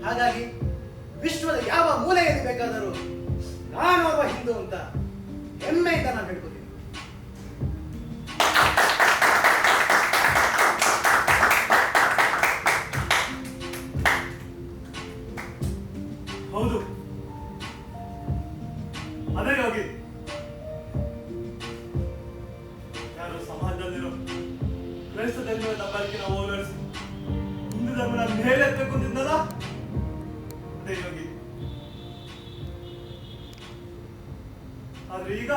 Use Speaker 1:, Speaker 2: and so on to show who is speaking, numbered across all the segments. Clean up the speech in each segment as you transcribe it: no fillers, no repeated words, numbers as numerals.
Speaker 1: ಹಾಗಾಗಿ ವಿಶ್ವದ ಯಾವ ಮೂಲೆಯಲ್ಲಿ ಬೇಕಾದರೂ ನಾನೊಬ್ಬ ಹಿಂದೂ ಅಂತ ಹೆಮ್ಮೆಯಿಂದ ನಾನು ಹೇಳ್ಕೊತೀನಿ.
Speaker 2: ಹೌದು, ಅದೇ ಯೋಗಿ. ಯಾರು ಸಮಾಜದಲ್ಲಿರೋ ಕ್ರೈಸ್ತ ಧರ್ಮದ ದಬ್ಬಾಳಿಕೆ ನಾವು ಹೋರಾಡಿಸಿ ಹಿಂದೂ ಧರ್ಮನ ಮೇಲೆ ಎತ್ತಬೇಕು ಅಂತಿದ್ದಲ್ಲ, ಅದೇ ಯೋಗಿ. ಆದ್ರೆ ಈಗ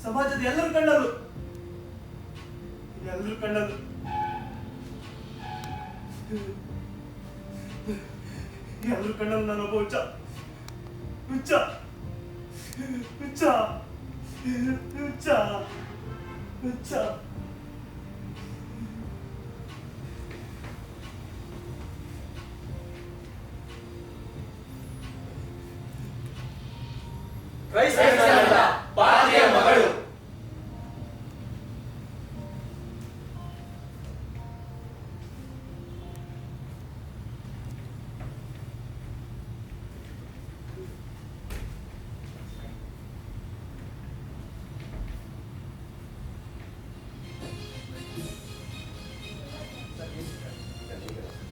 Speaker 2: ಸಮಾಜದ ಎಲ್ಲರೂ ಕಂಡರು ನಾನೊಬ್ಬ ಹುಚ್ಚ ಹುಚ್ಚ ಹುಚ್ಚ ಹುಚ್ಚ ಹುಚ್ಚ.
Speaker 1: ಕ್ರೈಸ್ತ